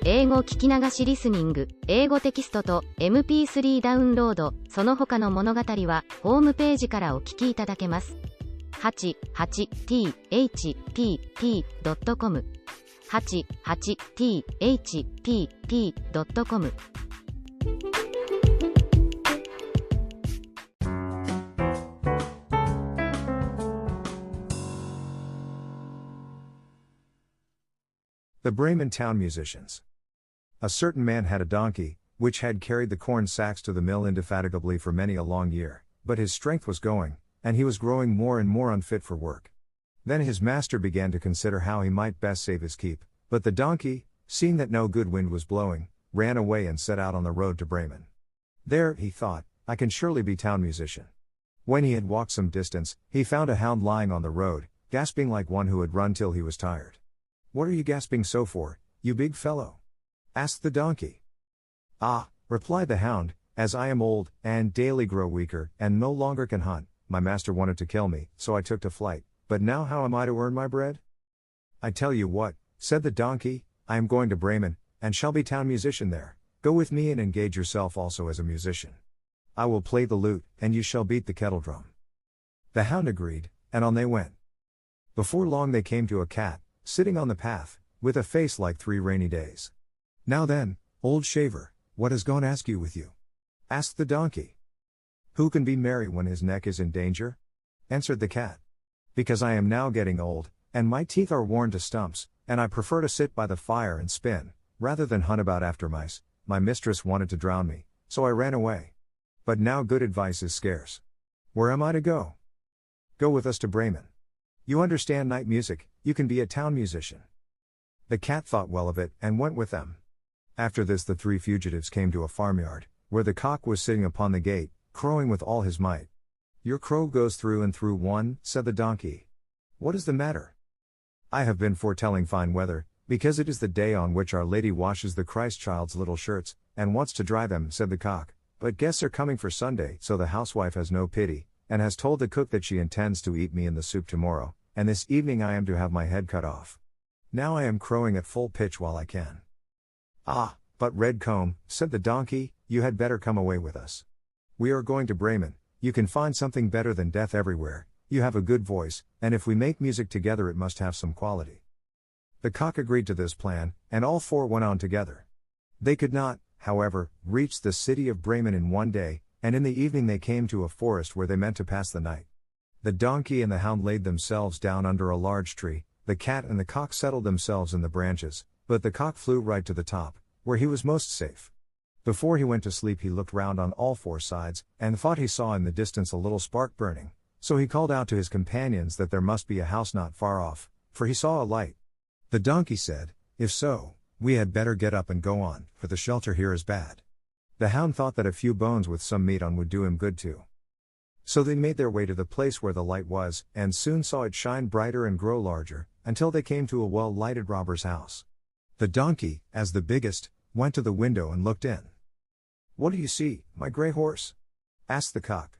英語聞き流しリスニング、英語テキストと MP3 ダウンロード、その他の物語はホームページからお聞きいただけます。88thpp.com 88thpp.com The Bremen Town Musicians. A certain man had a donkey, which had carried the corn sacks to the mill indefatigably for many a long year, but his strength was going, and he was growing more and more unfit for work. Then his master began to consider how he might best save his keep, but the donkey, seeing that no good wind was blowing, ran away and set out on the road to Bremen. There, he thought, I can surely be town musician. When he had walked some distance, he found a hound lying on the road, gasping like one who had run till he was tired. "What are you gasping so for, you big fellow?" asked the donkey. "Ah," replied the hound, "as I am old, and daily grow weaker, and no longer can hunt, my master wanted to kill me, so I took to flight, but now how am I to earn my bread?" "I tell you what," said the donkey, "I am going to Bremen, and shall be town musician there. Go with me and engage yourself also as a musician. I will play the lute, and you shall beat the kettle drum." The hound agreed, and on they went. Before long they came to a cat, sitting on the path, with a face like 3 rainy days. "Now then, old shaver, what has gone askew with you?" asked the donkey. "Who can be merry when his neck is in danger?" answered the cat. "Because I am now getting old, and my teeth are worn to stumps, and I prefer to sit by the fire and spin, rather than hunt about after mice. My mistress wanted to drown me, so I ran away. But now good advice is scarce. Where am I to go?" "Go with us to Bremen. You understand night music, you can be a town musician." The cat thought well of it, and went with them. After this the 3 fugitives came to a farmyard, where the cock was sitting upon the gate, crowing with all his might. "Your crow goes through and through one," said the donkey. "What is the matter?" "I have been foretelling fine weather, because it is the day on which Our Lady washes the Christ child's little shirts, and wants to dry them," said the cock. "But guests are coming for Sunday, so the housewife has no pity, and has told the cook that she intends to eat me in the soup tomorrow, and this evening I am to have my head cut off. Now I am crowing at full pitch while I can." "Ah, but Redcomb," said the donkey, "you had better come away with us. We are going to Bremen, you can find something better than death everywhere, you have a good voice, and if we make music together it must have some quality." The cock agreed to this plan, and all 4 went on together. They could not, however, reach the city of Bremen in one day, and in the evening they came to a forest where they meant to pass the night. The donkey and the hound laid themselves down under a large tree, the cat and the cock settled themselves in the branches, but the cock flew right to the top, where he was most safe. Before he went to sleep he looked round on all 4 sides, and thought he saw in the distance a little spark burning, so he called out to his companions that there must be a house not far off, for he saw a light. The donkey said, "If so, we had better get up and go on, for the shelter here is bad." The hound thought that a few bones with some meat on would do him good too. So they made their way to the place where the light was, and soon saw it shine brighter and grow larger, until they came to a well-lighted robber's house. The donkey, as the biggest, went to the window and looked in. "What do you see, my grey horse?" asked the cock.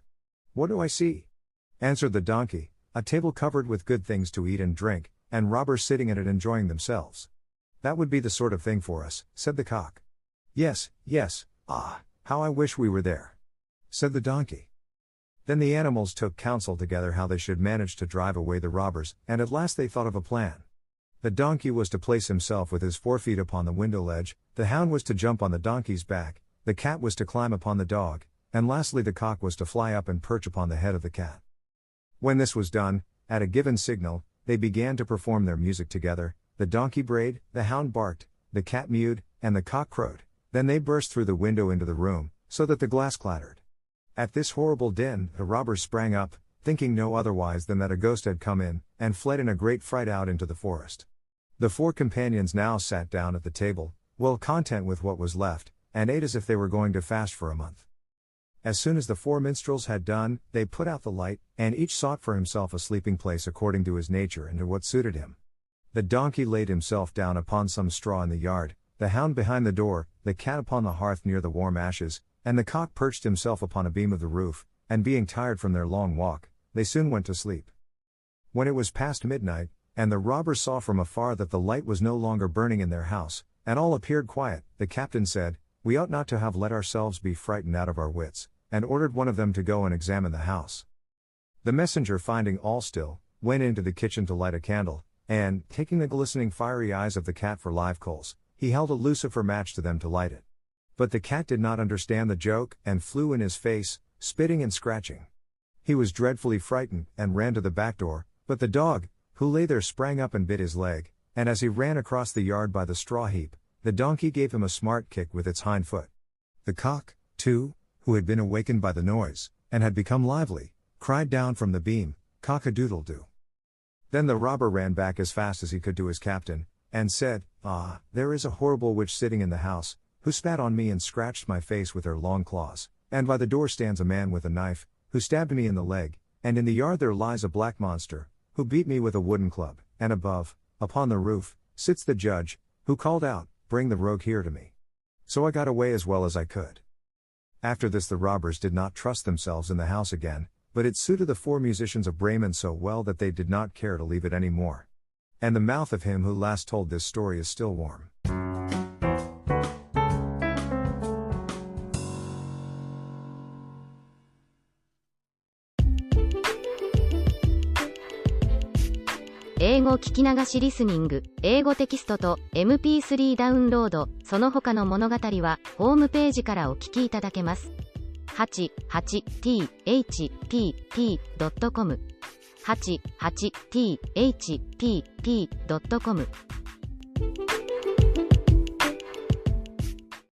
"What do I see?" answered the donkey. "A table covered with good things to eat and drink, and robbers sitting at it enjoying themselves." "That would be the sort of thing for us," said the cock. "Yes, yes, ah, how I wish we were there," said the donkey. Then the animals took counsel together how they should manage to drive away the robbers, and at last they thought of a plan. The donkey was to place himself with his 4 feet upon the window ledge, the hound was to jump on the donkey's back, the cat was to climb upon the dog, and lastly the cock was to fly up and perch upon the head of the cat. When this was done, at a given signal, they began to perform their music together. The donkey brayed, the hound barked, the cat mewed, and the cock crowed. Then they burst through the window into the room, so that the glass clattered. At this horrible din, the robbers sprang up, thinking no otherwise than that a ghost had come in, and fled in a great fright out into the forest. The 4 companions now sat down at the table, well content with what was left, and ate as if they were going to fast for a month. As soon as the 4 minstrels had done, they put out the light, and each sought for himself a sleeping place according to his nature and to what suited him. The donkey laid himself down upon some straw in the yard, the hound behind the door, the cat upon the hearth near the warm ashes, and the cock perched himself upon a beam of the roof, and being tired from their long walk, they soon went to sleep. When it was past midnight, and the robbers saw from afar that the light was no longer burning in their house, and all appeared quiet, the captain said, "We ought not to have let ourselves be frightened out of our wits," and ordered one of them to go and examine the house. The messenger, finding all still, went into the kitchen to light a candle, and, taking the glistening fiery eyes of the cat for live coals, he held a lucifer match to them to light it. But the cat did not understand the joke, and flew in his face, spitting and scratching. He was dreadfully frightened, and ran to the back door, but the dog, who lay there, sprang up and bit his leg, and as he ran across the yard by the straw heap, the donkey gave him a smart kick with its hind foot. The cock, too, who had been awakened by the noise, and had become lively, cried down from the beam, "Cock-a-doodle-doo." Then the robber ran back as fast as he could to his captain, and said, "Ah, there is a horrible witch sitting in the house, who spat on me and scratched my face with her long claws, and by the door stands a man with a knife, who stabbed me in the leg, and in the yard there lies a black monster, who beat me with a wooden club, and above, upon the roof, sits the judge, who called out, 'Bring the rogue here to me.' So I got away as well as I could." After this the robbers did not trust themselves in the house again, but it suited the 4 musicians of Bremen so well that they did not care to leave it any more. And the mouth of him who last told this story is still warm.英語聞き流しリスニング、英語テキストと MP3 ダウンロード、その他の物語はホームページからお聞きいただけます。88thpp.com 88thpp.com